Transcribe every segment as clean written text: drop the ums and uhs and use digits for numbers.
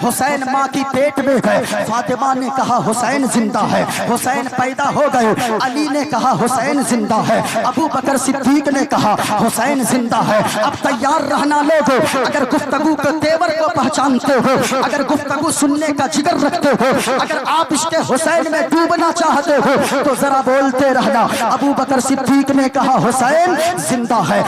حسین ماں کی پیٹ میں گئے، فاطمہ نے کہا حسین زندہ ہے، حسین پیدا ہو گئے، علی نے کہا حسین زندہ ہے، ابو بکر صدیق نے کہا حسین زندہ ہے۔ اب تیار رہنا لوگو، اگر گفتگو کے تیور کو پہچانتے ہو، اگر گفتگو سننے کا جگر رکھتے ہو، اگر آپ عشق حسین میں ڈوبنا چاہتے ہو تو ذرا بولتے رہنا۔ ابو بکر صدیق نے کہا حسین زندہ ہے،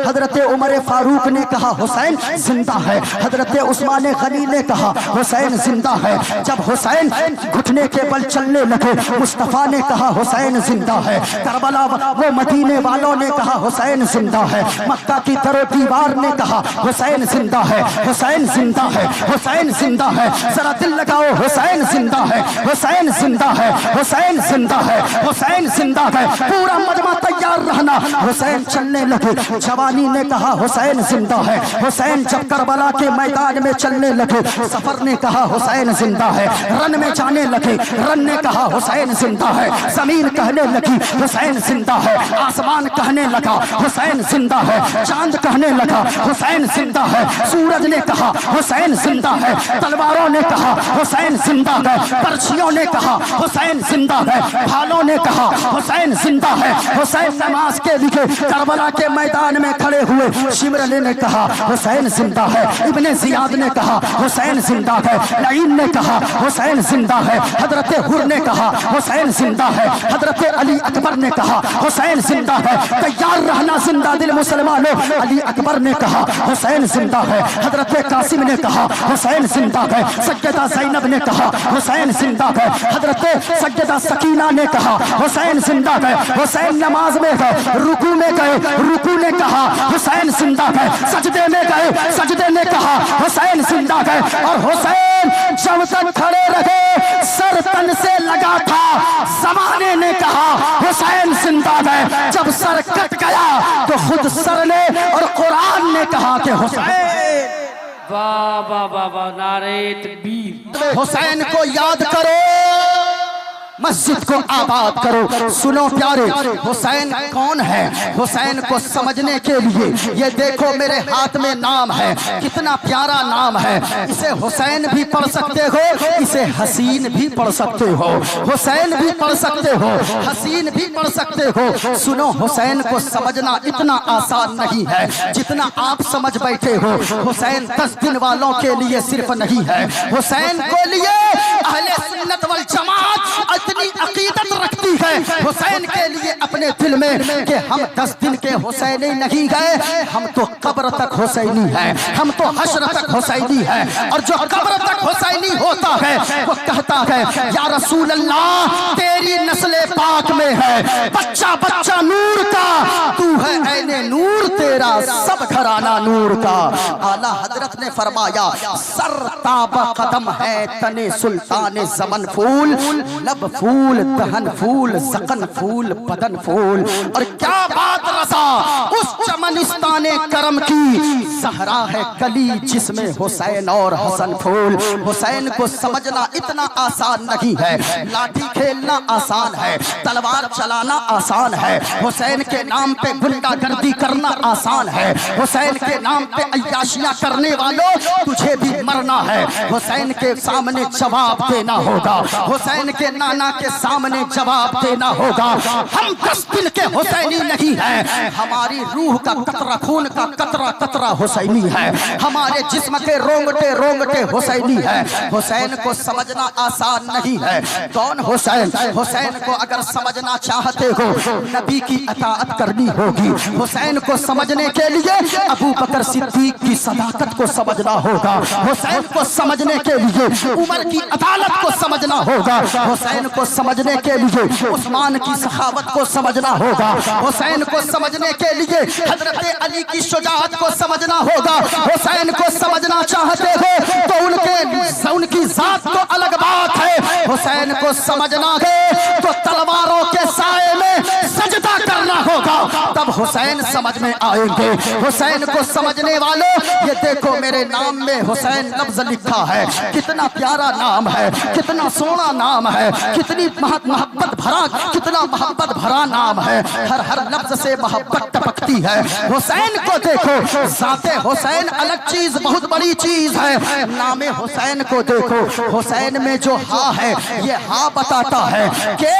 حضرت عمر فاروق نے کہا حسین زندہ ہے، حضرت عثمان غنی نے کہا حسین زندہ ہے۔ جب حسین گھٹنے کے بل چلنے لگے، مصطفیٰ نے کہا حسین زندہ ہے، کربلا وہ مدینے والوں نے کہا حسین زندہ ہے، مکہ کی در و دیوار نے کہا حسین زندہ ہے، حسین زندہ ہے، حسین زندہ ہے۔ ذرا دل لگاؤ، حسین زندہ ہے، حسین زندہ ہے، حسین زندہ ہے، حسین زندہ ہے۔ پورا مجمع تیار رہنا، حسین چلنے لگے، جوانی نے کہا حسین زندہ ہے۔ حسین جب کربلا کے میدان میں چلنے لگے، سفر نے کہا حسین زندہ ہے، رن میں جانے لگے، رن نے کہا حسین زندہ ہے، زمین کہنے لگی حسین زندہ ہے، آسمان کہنے لگا حسین زندہ ہے، چاند کہنے لگا حسین زندہ ہے، سورج نے کہا حسین زندہ ہے، تلواروں نے کہا حسین زندہ ہے، پرچیوں نے کہا حسین زندہ ہے، بھالوں نے کہا حسین زندہ ہے۔ حسین نماز کے لیے کربلا کے میدان میں کھڑے ہوئے، شمرلی نے کہا حسین زندہ ہے، ابن زیاد نے کہا حسین زندہ ہے، لعین نے کہا حسین زندہ ہے، حضرت حر نے کہا حسین زندہ ہے، حضرت علی اکبر نے کہا حسین زندہ ہے۔ تیار رہنا زندہ دل مسلمانوں، علی اکبر نے کہا حسین زندہ ہے، حضرت قاسم نے کہا حسین زندہ ہے، سیدہ زینب نے کہا حسین زندہ ہے، حضرت سیدہ سکینہ نے کہا حسین زندہ ہے۔ حسین نماز میں گئے، رکوع میں گئے، رکوع نے کہا حسین زندہ ہے، سجدے میں گئے، سجدے نے کہا حسین زندہ ہے۔ اور حسین جب تک کھڑے رہے سر تن سے لگا تھا، زمانے نے کہا حسین زندہ ہے، جب سر کٹ گیا تو خود سر نے اور قرآن نے کہا کہ حسین۔ واہ واہ واہ واہ، نعرہ تکبیر۔ حسین کو یاد کرو، مسجد کو آباد کرو۔ سنو پیارے، حسین کون ہے؟ حسین کو سمجھنے کے لیے یہ دیکھو میرے ہاتھ میں نام ہے، کتنا پیارا نام ہے۔ اسے حسین بھی پڑھ سکتے ہو، اسے حسین بھی پڑھ سکتے ہو، حسین بھی پڑھ سکتے ہو، حسین بھی پڑھ سکتے ہو۔ سنو، حسین کو سمجھنا اتنا آسان نہیں ہے جتنا آپ سمجھ بیٹھے ہو۔ حسین 10 دن والوں کے لیے صرف نہیں ہے، حسین کو لیے اہل سنت والجماعت اتنی عقیدت رکھتی ہے حسین کے لیے اپنے دل میں کہ ہم 10 دن کے حسینی نہیں گئے، ہم تو قبر تک حسینی ہیں، ہم تو حشر تک حسینی ہیں۔ اور جو قبر تک حسینی ہوتا ہے وہ کہتا ہے یا رسول اللہ تیری نسل پاک میں ہے بچہ بچہ نور کا، تو ہے عین نور تیرا سب گھرانہ نور کا۔ اعلیٰ حضرت نے فرمایا سر تاب قدم ہے تنے سلطان زمن پھول، لب پھول، دہن پھول، زقن پھول، بدن پھول۔ اور کیا بات رضا اس چمنستان کرم کی، زہرا ہے کلی جس میں حسین اور حسن پھول۔ حسین کو سمجھنا اتنا آسان نہیں ہے، لاٹھی کھیلنا آسان ہے، تلوار چلانا آسان ہے، حسین کے نام پہ گنڈا گردی کرنا آسان ہے، حسین کے نام پہ عیاشیاں کرنے والوں تجھے بھی مرنا ہے، حسین کے سامنے جواب دینا ہوگا، حسین کے نانا کے سامنے جواب دینا ہوگا۔ ہم 10 دن کے حسینی نہیں ہیں، ہماری روح کا قطرہ، خون کا قطرہ قطرہ حسینی ہے، ہمارے جسم کے رونگٹے رونگٹے حسینی ہے۔ حسین کو سمجھنا آسان نہیں ہے۔ کون حسین؟ حسین کو اگر سمجھنا چاہتے ہو نبی کی اطاعت کرنی ہوگی۔ حسین کو سمجھنے کے لیے ابو بکر صدیق کی صداقت کو سمجھنا ہوگا، حسین کو سمجھنے کے لیے عمر کی عدالت کو سمجھنا ہوگا، حسین کو سمجھنے کے لیے عثمان کی سخاوت کو سمجھنا ہوگا، حسین کو سمجھنے کے لیے حضرت علی کی شجاعت کو سمجھنا ہوگا۔ حسین کو سمجھنا چاہتے ہو تو ان کی ذات تو الگ بات ہے، حسین کو سمجھنا ہے تو تلواروں کے سائے میں سجدہ کرنا ہوگا، تب حسین سمجھ میں آئیں گے۔ حسین کو سمجھنے والوں یہ دیکھو میرے نام میں حسین لفظ لکھا ہے، کتنا پیارا نام ہے، کتنا سونا نام ہے، کتنی محبت بھرا، کتنا محبت بھرا نام ہے، ہر لفظ سے محبت ٹپکتی ہے۔ حسین کو دیکھو، ذات حسین الگ چیز، بہت بڑی چیز ہے، نام حسین کو دیکھو، حسین میں جو ہاں ہے یہ ہاں بتاتا ہے کہ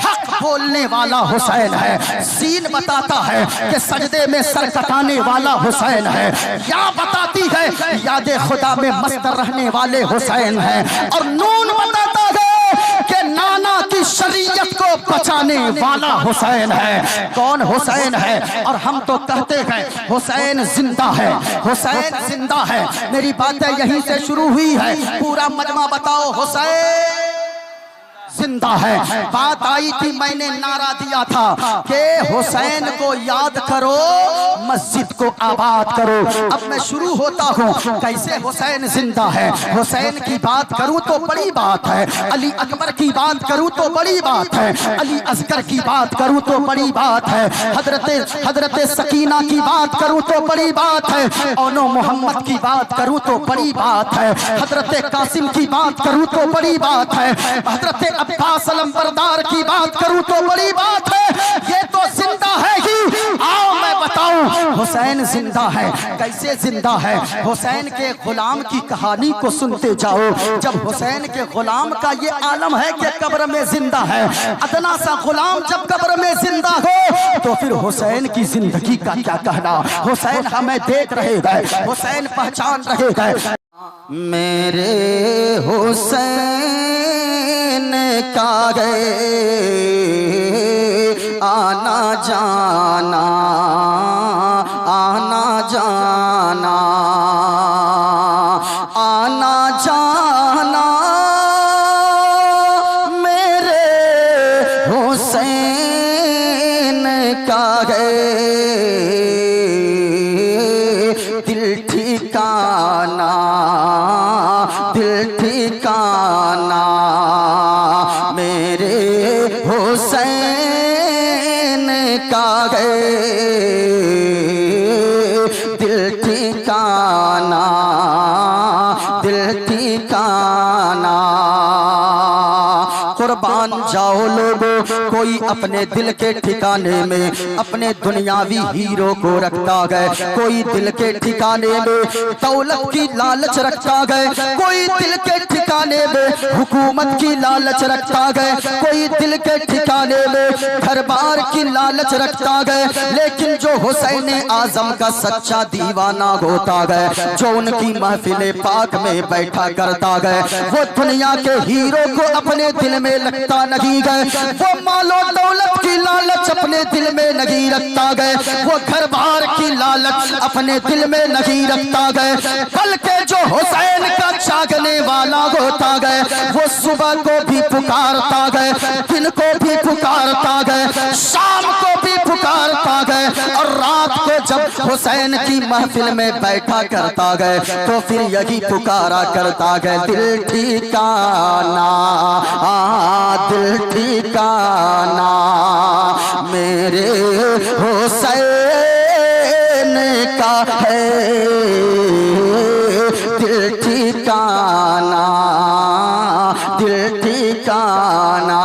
حق بولنے والا حسین ہے، سین بتاتا ہے کہ سجدے میں سر کٹانے والا حسین ہے، یا بتاتی ہے یاد خدا میں مست رہنے والے حسین ہیں، اور نون بتاتا ہے کہ نانا کی شریعت کو بچانے والا حسین ہے۔ کون حسین ہے؟ اور ہم تو کہتے ہیں حسین زندہ ہے، حسین زندہ ہے۔ میری باتیں یہیں سے شروع ہوئی ہے، پورا مجمع بتاؤ حسین زندہ ہے۔ بات آئی تھی، میں نے نعرہ دیا تھا کہ حسین کو یاد کرو، مسجد کو آباد کرو۔ اب میں شروع ہوتا ہوں کیسے حسین زندہ ہے۔ حسین کی بات کروں تو بڑی بات ہے، علی اکبر کی بات کروں تو بڑی بات ہے، علی اصغر کی بات کروں تو بڑی بات ہے، حضرت سکینہ کی بات کروں تو بڑی بات ہے، اونو محمد کی بات کروں تو بڑی بات ہے، حضرت قاسم کی بات کروں تو بڑی بات ہے، حضرت عباس علمبردار کی بات کروں تو بڑی بات ہے۔ یہ تو زندہ ہے ہی، آؤ میں بتاؤں حسین زندہ ہے۔ کیسے زندہ ہے؟ حسین کے غلام کی کہانی کو سنتے جاؤ۔ جب حسین کے غلام کا یہ عالم ہے کہ قبر میں زندہ ہے، ادنا سا غلام جب قبر میں زندہ ہو تو پھر حسین کی زندگی کا کیا کہنا۔ حسین ہمیں دیکھ رہے گئے، حسین پہچان رہے گئے۔ میرے حسین کا گئے آنا جانا، آنا جانا، آنا جانا، میرے حسین کا گئے دل ٹھکانا، دل ٹھکانا، میرے حسین کا گئے دل ٹھکانا، دل ٹھکانا۔ قربان جاؤ لوگوں، کوئی اپنے دل کے ٹھکانے میں اپنے دنیاوی ہیرو کو رکھتا گئے، کوئی دل کے ٹھکانے میں دولت کی لالچ رکھتا گئے، کوئی دل کے ٹھکانے میں حکومت کی لالچ رکھتا گئے، کوئی دل کے ٹھکانے میں گھر بار کی لالچ رکھتا گئے، لیکن جو حسین اعظم کا سچا دیوانہ ہوتا گئے، جو ان کی محفل پاک میں بیٹھا کرتا گئے، وہ دنیا کے ہیرو کو اپنے دل میں لگتا نہیں گئے، وہ مال و دولت کی لالچ اپنے دل میں نہیں رکھتا گئے، وہ گھر بار کی لالچ اپنے دل میں نہیں رکھتا گئے، بلکہ جو حسین کا جاگنے والا ہوتا گئے وہ صبح کو بھی پکارتا گئے، دن کو بھی پکارتا گئے، شام کو بھی پکارتا گئے، اور رات کو جب حسین کی محفل میں بیٹھا کرتا گئے تو پھر یہی پکارا کرتا گئے، دل ٹھکانا، دل ٹھکانا، میرے حسین کا ہے دل ٹھکانا، دل ٹھکانا۔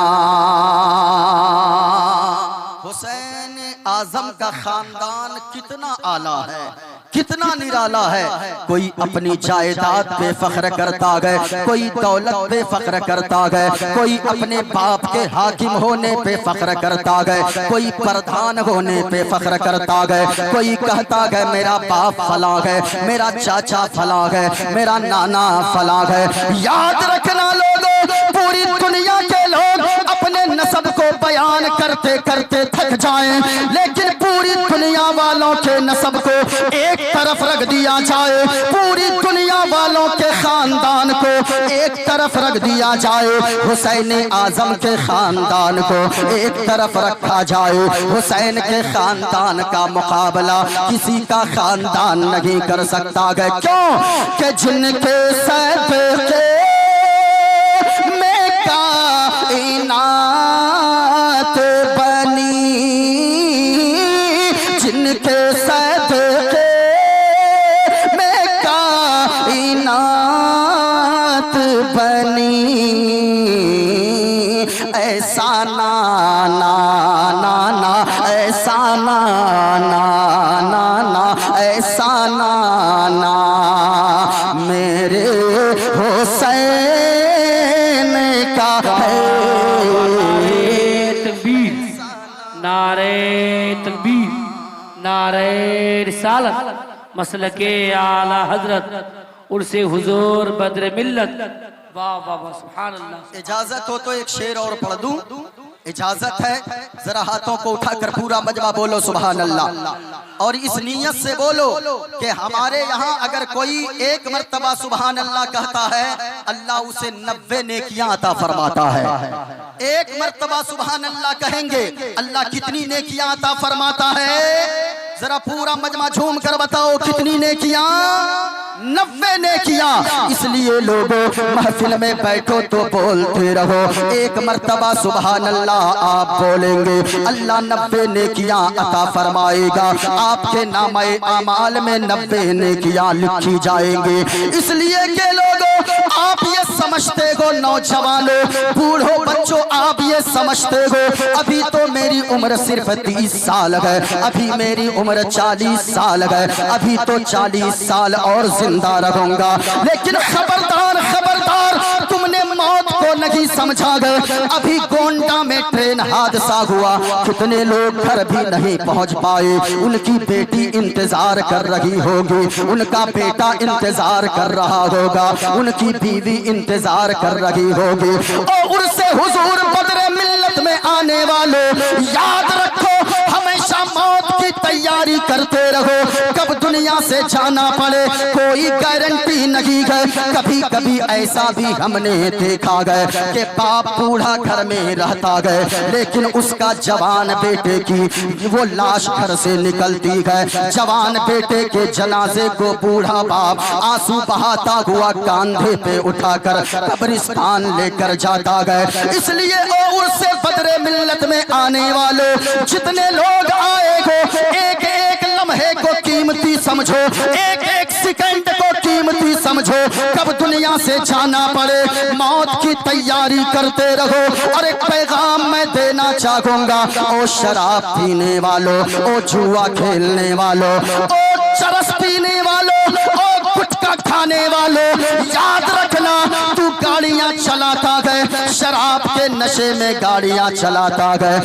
حسین اعظم کا خاندان کتنا اعلیٰ ہے، کتنا نرالا ہے۔ کوئی اپنی جائیداد پہ فخر کرتا گئے، کوئی دولت پہ فخر کرتا گئے، کوئی اپنے باپ کے حاکم ہونے پہ فخر کرتا گئے، کوئی پردھان ہونے پہ فخر کرتا گئے، کوئی کہتا گئے میرا باپ فلاں ہے، میرا چاچا فلاں ہے، میرا نانا فلاں ہے۔ یاد رکھنا لوگوں، پوری دنیا کے لوگ اپنے نسب کو بیان کرتے کرتے تھک جائیں، لیکن پوری دنیا والوں کے نسب کو ایک طرف رکھ دیا جائے، پوری دنیا والوں کے خاندان کو ایک طرف رکھ دیا جائے، حسین اعظم کے خاندان کو ایک طرف رکھا جائے، حسین کے خاندان کا مقابلہ کسی کا خاندان نہیں کر سکتا گئے۔ کیوں کہ جن کے صدقے میں کائنات بنی، بنی ایسا نانا نانا ایسا نانا نانا ایسا نانا میرے حسین کا ہے تکبیر نعرہ تکبیر نعرہ رسالت مسلک اعلی حضرت عرس حضور بدر ملت واہ واہ واہ سبحان اللہ اجازت ہو تو ایک شعر اور پڑھ دوں اجازت ہے ذرا ہاتھوں کو اٹھا کر پورا مجمع بولو سبحان اللہ اور اس نیت سے بولو کہ ہمارے یہاں اگر کوئی ایک مرتبہ سبحان اللہ کہتا ہے اللہ اسے 90 نیکیاں عطا فرماتا ہے ایک مرتبہ سبحان اللہ کہیں گے اللہ کتنی نیکیاں عطا فرماتا ہے ذرا پورا مجمع جھوم کر بتاؤ کتنی نیکیاں 90 نیکیاں اس لیے لوگوں محفل میں بیٹھو تو بولتے رہو ایک مرتبہ سبحان اللہ آپ بولیں گے اللہ 90 نیکیاں عطا فرمائے گا آپ کے نامہ اعمال میں 90 نیکیاں لکھی جائیں گے اس لیے کہ لوگوں آپ یہ سمجھتے ہو نوجوانوں بوڑھوں بچوں آپ یہ سمجھتے ہو ابھی تو میری عمر صرف 30 سال ہے ابھی میری عمر 40 سال ہے ابھی تو 40 سال اور زندہ رہوں گا لیکن خبردار خبردار تم نے موت کو نہیں سمجھا گئے ابھی گونڈا میں ٹرین حادثہ ہوا کتنے لوگ گھر بھی نہیں پہنچ پائے ان کی بیٹی انتظار کر رہی ہوگی ان کا بیٹا انتظار کر رہا ہوگا ان کی بیوی انتظار کر رہی ہوگی اور عرس حضور بدر ملت میں آنے والے یاد رکھو ہمیشہ موت کی تیاری کرتے رہو کب دنیا سے جانا پڑے کوئی گارنٹی نہیں ہے کبھی کبھی ایسا بھی ہم نے دیکھا گئے کہ باپ بوڑھا گھر میں رہتا گئے لیکن اس کا جوان بیٹے کی وہ لاش گھر سے نکلتی ہے جوان بیٹے کے جنازے کو بوڑھا باپ آنسو بہاتا ہوا کاندھے پہ اٹھا کر قبرستان لے کر جاتا گئے اس لیے اور سے بدر ملت میں آنے والے جتنے لوگ آئے گو ایک ایک لمحے کو قیمتی سمجھو ایک ایک سیکنڈ کو قیمتی سمجھو کب دنیا سے جانا پڑے موت کی تیاری کرتے رہو اور ایک پیغام میں دینا چاہوں گا او شراب پینے والوں او جوا کھیلنے والوں او چرس پینے والوں او گٹکا کھانے والوں یاد رکھنا تو گاڑیاں چلاتا گئے شراب کے نشے میں گاڑیاں چلاتا گئے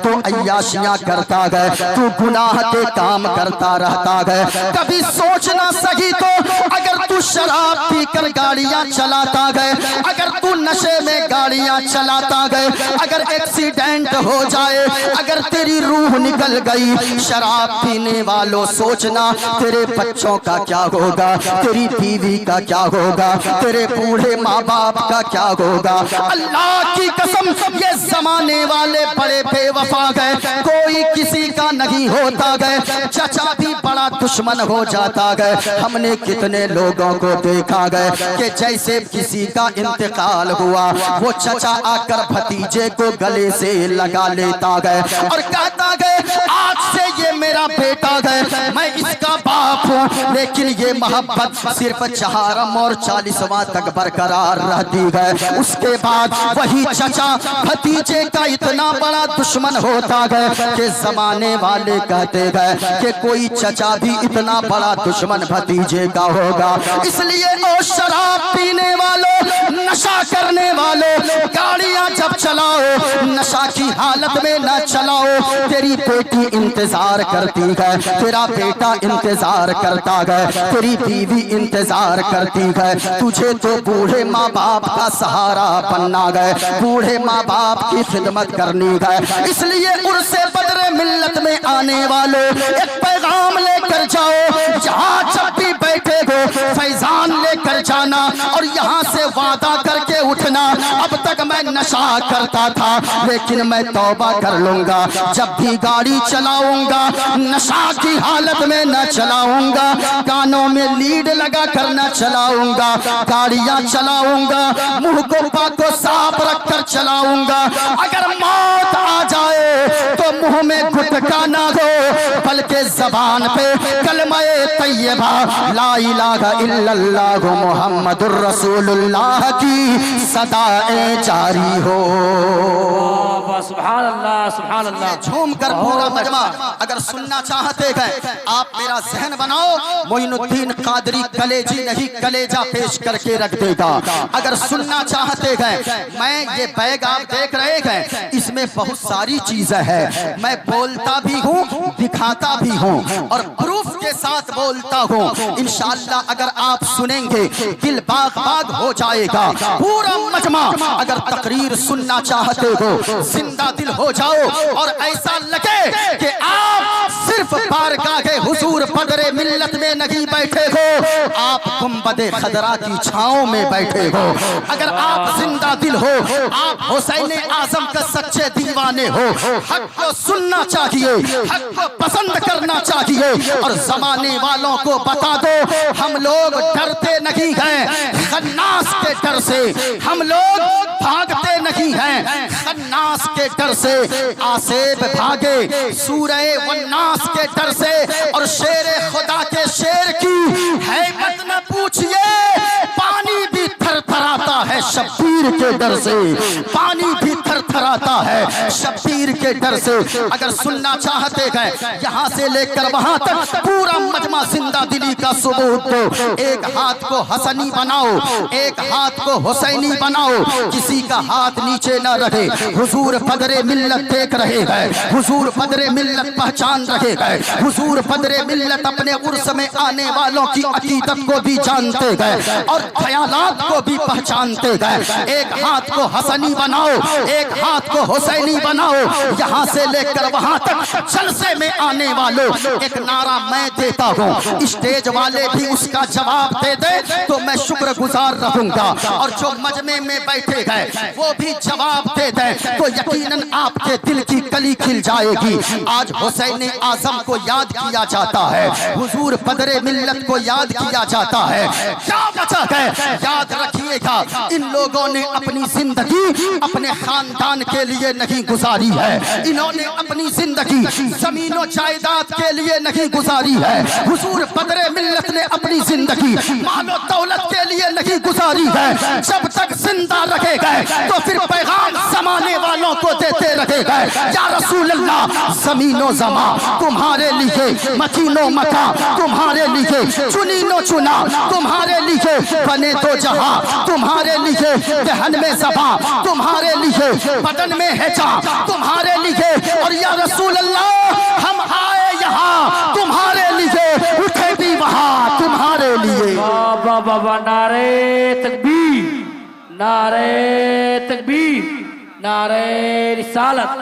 تو عیاشیاں کرتا گئے تو گناہ کے کام کرتا رہتا گئے کبھی سوچنا صحیح تو اگر تو شراب پی کر گاڑیاں چلاتا گئے اگر تو نشے میں گاڑیاں چلاتا گئے اگر ایکسیڈنٹ ہو جائے اگر تیری روح نکل گئی شراب پینے والوں سوچنا تیرے بچوں کا کیا ہوگا تیری بیوی کا کیا ہوگا تیرے بوڑھے ماں باپ کا کیا ہوگا اللہ کی قسم یہ زمانے والے بڑے بے وفا گئے کوئی کسی کا نہیں ہوتا گئے چچا بھی بڑا دشمن ہو جاتا گئے ہم نے کتنے لوگوں کو دیکھا گئے کہ جیسے کسی کا انتقال ہوا وہ چچا آ کر بھتیجے کو گلے سے لگا لیتا گئے اور کہتا گئے آج سے یہ میرا بیٹا گئے میں اس کا باپ ہوں لیکن یہ محبت صرف 4 اور 40واں تک برقرار رہتی گئے اس کے بعد وہی چچا بھتیجے کا اتنا بڑا دشمن ہوتا گئے کہ زمانے والے کہتے گئے کہ کوئی چچا بھی اتنا بڑا دشمن بھتیجے کا ہوگا اس لیے او شراب پینے والوں نشہ کرنے والوں گاڑیاں جب چلاؤ نشہ کی حالت میں نہ چلاؤ تیری بیٹی انتظار کرتی ہے تیرا بیٹا انتظار کرتا گئے تیری بیوی انتظار کرتی ہے تجھے تو بوڑھے ماں باپ کا سہارا بننا گئے بوڑھے ماں باپ کی خدمت کرنی گئے اس لیے عرس بدر ملت میں آنے والوں ایک پیغام لے کر جاؤ جہاں جب بھی بیٹھے ہو فیضان لے کر جانا اور یہاں سے وعدہ کر کے اٹھنا اب تک میں نشہ کرتا تھا لیکن میں توبہ کر لوں گا جب بھی گاڑی چلاؤں گا نشہ کی حالت میں نہ چلاؤں گا کانوں میں لیڈ لگا کر نہ چلاؤں گا گاڑیاں چلاؤں گا منہ کو پاک و صاف رکھ کر چلاؤں گا اگر موت بات آ جائے تو منہ میں گٹکا نہ ہو بلکہ زبان پہ کلمہ طیبہ لا الہ الا اللہ محمد الرسول اللہ کی صدائیں جاری ہو۔ سبحان اللہ سبحان اللہ۔ جھوم کر پورا مجمع اگر سننا چاہتے ہیں آپ میرا ذہن بناؤ، معین الدین قادری کلیجی نہیں کلیجہ پیش کر کے رکھ دے گا۔ اگر سننا چاہتے ہیں میں یہ بیگ آپ دیکھ رہے ہیں اس میں بہت ساری چیزیں ہیں، میں بولتا بھی ہوں دکھاتا بھی ہوں اور پروف کے ساتھ بولتا ہوں۔ انشاءاللہ اگر آپ سنیں گے دل باغ باغ ہو جائے گا۔ پورا مجمع اگر تقریر سننا چاہتے ہو زندہ دل ہو جاؤ اور ایسا لگے کہ آپ صرف بارگاہ حضور بدر ملت میں نہیں بیٹھے ہو، آپ گنبد خضرا کی چھاؤں میں بیٹھے ہو۔ اگر آپ زندہ دل ہو، آپ حسین اعظم کا سچے دیوانے ہو، حق کو سننا چاہیے، حق کو پسند کرنا چاہیے اور زمانے والوں کو بتا دو ہم لوگ ڈرتے نہیں ہیں خناس کے ڈر سے، ہم لوگ بھاگتے نہیں ہیں خناس کے ڈر سے۔ آسیب بھاگے سورہ والناس کے ڈر سے اور شیر خدا کے شیر کی ہیبت نہ پوچھئے، پانی بھی تھر تھراتا ہے شبیر کے ڈر سے، پانی بھی تھر تھراتا ہے شبیر کے ڈر سے۔ اگر سننا چاہتے ہیں یہاں سے لے کر وہاں تک پورا مجمع زندہ دلی کا ثبوت دو۔ ایک ہاتھ کو حسنی بناؤ، ایک ہاتھ کو حسینی بناؤ، کسی کا ہاتھ نیچے نہ رہے۔ حضور بدر ملت دیکھ رہے ہیں، حضور بدر ملت پہچان رہے ہیں، حضور بدر ملت اپنے عرس میں آنے والوں کی عقیدت کو بھی جانتے ہیں اور خیالات کو بھی پہچانتے ہیں۔ ایک ہاتھ کو حسنی بناؤ، ایک ہاتھ کو حسینی بناؤ، یہاں سے لے کر وہاں تک جلسے میں آنے والوں ایک نعرہ میں دیتا ہوں، اسٹیج والے بھی اس کا جواب دے دے تو میں شکر گزار رہوں گا اور جو مجمع میں بیٹھے ہیں وہ بھی جواب دے دیں تو یقیناً آپ کے دل کی کلی کھل جائے گی۔ آج حسین اعظم کو یاد کیا جاتا ہے، حضور بدر ملت کو یاد کیا جاتا ہے، کیا بچا ہے؟ یاد رکھیے گا ان لوگوں نے اپنی زندگی اپنے خاندان کے لیے نہیں گزاری ہے، انہوں نے اپنی زندگی زمین و جائیداد کے لیے نہیں گزاری ہے۔ حضور بدر ملت نے اپنی زندگی مال و دولت کے لیے نہیں گزاری ہے۔ جب تک زندہ رکھے گئے تو پھر پیغام زمانے والوں کو دیتے رکھے گئے، یا رسول اللہ زمین و زمان تمہارے لیے، مکین و مکان تمہارے لیے، چنین و چنا تمہارے لیے، بنے تو جہاں تمہارے لیے، دہن میں زبان تمہارے لیے، بدن میں حجاب تمہارے لیے، اور یا رسول اللہ ہم آئے یہاں تمہارے لیے، اٹھے بھی وہاں تمہارے لیے۔ بابا بابا نعرے تکبیر، نعرے تکبیر، نعرے رسالت۔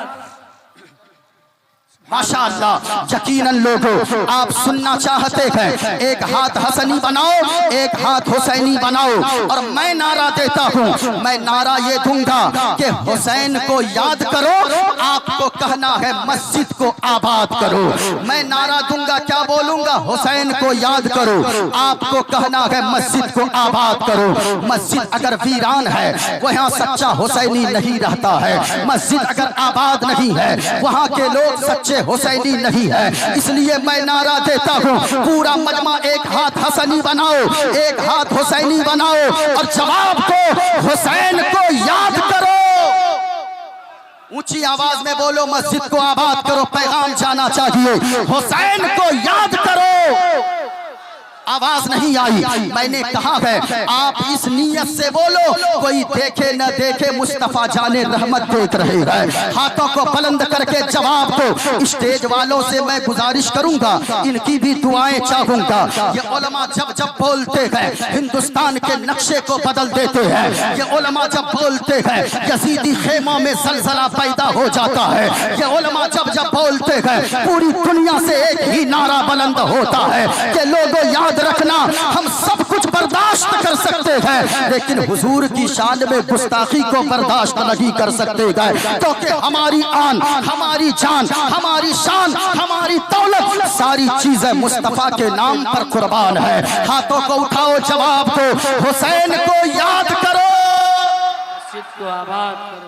ماشاءاللہ یقیناً لوگوں آپ سننا چاہتے ہیں ایک ہاتھ حسنی بناؤ، ایک ہاتھ حسینی بناؤ اور میں نعرہ دیتا ہوں، میں نعرہ یہ دوں گا کہ حسین کو یاد کرو، آپ کو کہنا ہے مسجد کو آباد کرو۔ میں نعرہ دوں گا، کیا بولوں گا؟ حسین کو یاد کرو، آپ کو کہنا ہے مسجد کو آباد کرو۔ مسجد اگر ویران ہے وہاں سچا حسینی نہیں رہتا ہے، مسجد اگر آباد نہیں ہے وہاں کے لوگ سچے حسینی نہیں ہے۔ اس لیے میں نعرہ دیتا ہوں پورا مجمع ایک ہاتھ حسنی بناؤ، ایک ہاتھ حسینی بناؤ اور جواب کو حسین کو یاد کرو۔ اونچی آواز میں بولو مسجد کو آباد کرو، پیغام جانا چاہیے حسین کو یاد کرو۔ آواز نہیں آئی، میں نے کہا ہے آپ اس نیت سے بولو، کوئی دیکھے نہ دیکھے مصطفیٰ جان رحمت دیکھ رہے ہیں۔ ہاتھوں کو بلند کر کے جواب دو۔ اسٹیج والوں سے میں گزارش کروں گا، ان کی بھی دعائیں چاہوں گا۔ یہ علماء جب جب بولتے ہیں ہندوستان کے نقشے کو بدل دیتے ہیں، یہ علماء جب بولتے ہیں یزیدی خیموں میں زلزلہ پیدا ہو جاتا ہے، یہ علماء جب جب بولتے ہیں پوری دنیا سے ایک ہی نعرہ بلند ہوتا ہے کہ لوگوں یاد رکھنا ہم سب کچھ برداشت کر سکتے ہیں لیکن حضور کی شان میں گستاخی کو برداشت نہیں کر سکتے گئے، کیونکہ ہماری آن، ہماری جان، ہماری شان، ہماری دولت، ساری چیزیں مصطفیٰ کے نام پر قربان ہے۔ ہاتھوں کو اٹھاؤ، جواب دو، حسین کو یاد کرو، مسجد کو آباد کرو۔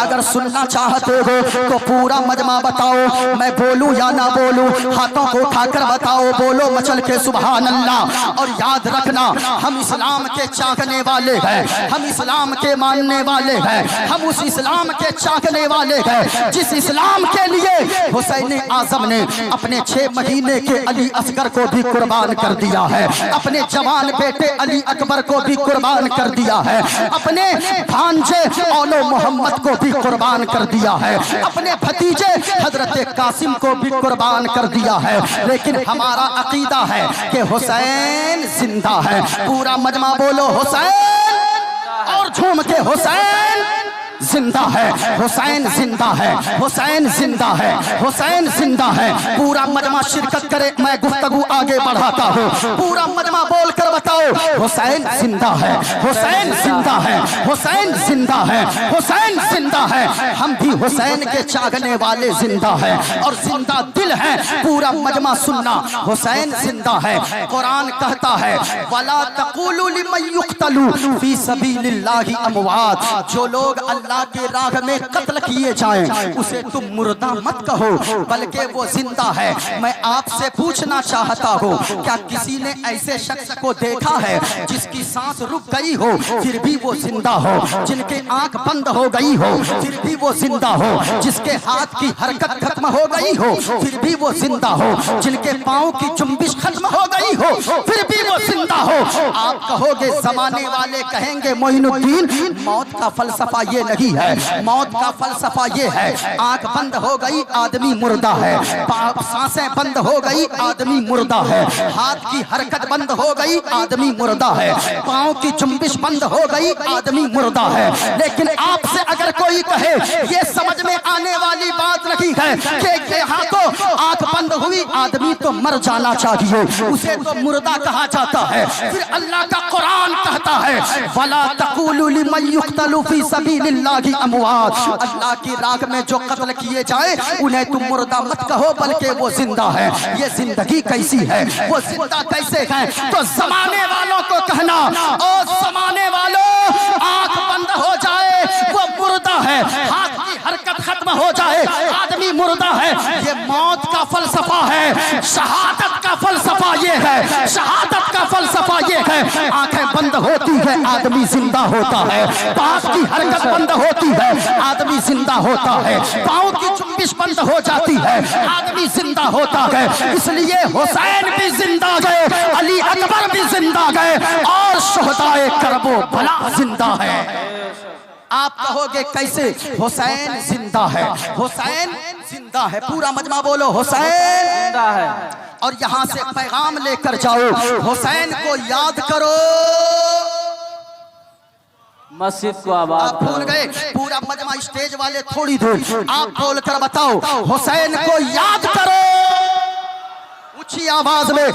اگر سننا چاہتے ہو تو پورا مجمع بتاؤ، میں بولوں یا نہ بولوں، ہاتھوں کو اٹھا کر بتاؤ، بولو مچل کے سبحان اللہ۔ اور یاد رکھنا ہم اسلام کے چاہنے والے ہیں، ہم اسلام کے ماننے والے ہیں، ہم اس اسلام کے چاہنے والے ہیں جس اسلام کے لیے حسین اعظم نے اپنے 6 مہینے کے علی اصغر کو بھی قربان کر دیا ہے، اپنے جوان بیٹے علی اکبر کو بھی قربان کر دیا ہے، اپنے بھانجے اولو محمد کو بھی قربان کر دیا ہے، اپنے بھتیجے حضرت قاسم کو بھی قربان کر دیا ہے۔ لیکن ہمارا عقیدہ ہے کہ حسین زندہ ہے۔ پورا مجمع بولو حسین، اور جھوم کے حسین زندہ ہے، حسین زندہ ہے، حسین زندہ ہے، حسین زندہ ہے۔ پورا مجمع شرکت کرے، میں گفتگو آگے بڑھاتا ہوں۔ پورا مجمع بول کر بتاؤ حسین زندہ ہے، حسین زندہ ہے، حسین زندہ ہے، حسین زندہ ہے۔ ہم بھی حسین کے چاہنے والے زندہ ہیں اور زندہ دل ہیں۔ پورا مجمع سننا، حسین زندہ ہے۔ قرآن کہتا ہے وَلَا تَقُولُوا لِمَن يُقْتَلُ فِي سَبِيلِ اللَّهِ أَمْوَاتٌ، جو لوگ اللہ کے راہ میں قتل کیے جائیں اسے تم مردہ مت کہو بلکہ وہ زندہ ہے۔ میں آپ سے پوچھنا چاہتا ہوں کیا کسی نے ایسے شخص کو دیکھا ہے جس کی سانس رک گئی ہو پھر بھی وہ زندہ ہو، جن کے آنکھ بند ہو گئی ہو پھر بھی وہ زندہ ہو، جس کے ہاتھ کی حرکت ختم ہو گئی ہو پھر بھی وہ زندہ ہو، جن کے پاؤں کی جنبش ختم ہو گئی ہو پھر بھی وہ زندہ ہو؟ آپ کہو گے زمانے والے کہیں گے معین الدین موت کا فلسفہ یہ نہیں ہے، موت کا فلسفہ یہ ہے آنکھ بند ہو گئی آدمی مردہ ہے، سانسیں بند ہو گئی آدمی مردہ ہے، ہاتھ کی حرکت بند ہو گئی آدمی مردہ ہے، پاؤں کی جنبش بند ہو گئی آدمی مردہ ہے۔ لیکن آپ سے اگر کوئی کہے یہ سمجھ میں آنے والی بات نہیں ہے کہ یہاں تو آنکھ بند ہوئی آدمی تو مر جانا چاہیے، اسے تو مردہ کہا جاتا ہے۔ پھر اللہ کا قرآن کہتا ہے وَلَا تَقُولُوا لِمَن يُقْتَلُ فِي سَبِيلِ اللَّهِ أَمْوَاتٌ، اللہ کی راہ میں جو قتل کیے جائیں انہیں تم مردہ مت کہو بلکہ وہ زندہ ہے۔ یہ زندگی کیسی ہے، وہ زندہ کیسے ہیں؟ تو زمانے والوں کو کہنا او زمانے والوں آنکھ بند ہو جائے وہ مردہ ہے، ہاتھ کی حرکت ختم ہو جائے آدمی مردہ ہے۔ یہ موت کا فلسفہ ہے، شہادت کا فلسفہ یہ ہے، شہادت کا فلسفہ یہ ہے آنکھیں بند ہوتی ہے آدمی زندہ ہوتا ہے، پاس کی حرکت بند ہوتی ہے آدمی زندہ ہوتا ہے، پاؤں کی جنبش بند ہو جاتی ہے آدمی زندہ ہوتا ہے۔ اس لیے حسین بھی زندہ گئے، علی اکبر بھی زندہ گئے اور شہدائے کرب و بلا زندہ ہے۔ آپ کہو گے کیسے؟ حسین زندہ ہے، حسین زندہ ہے۔ پورا مجمع بولو حسین زندہ ہے۔ اور یہاں سے پیغام لے کر جاؤ حسین کو یاد کرو، مسجد کو آباد آپ بھول گئے۔ پورا مجمع اسٹیج والے تھوڑی دور آپ بول کر بتاؤ حسین کو یاد کرو، اونچی آواز میں۔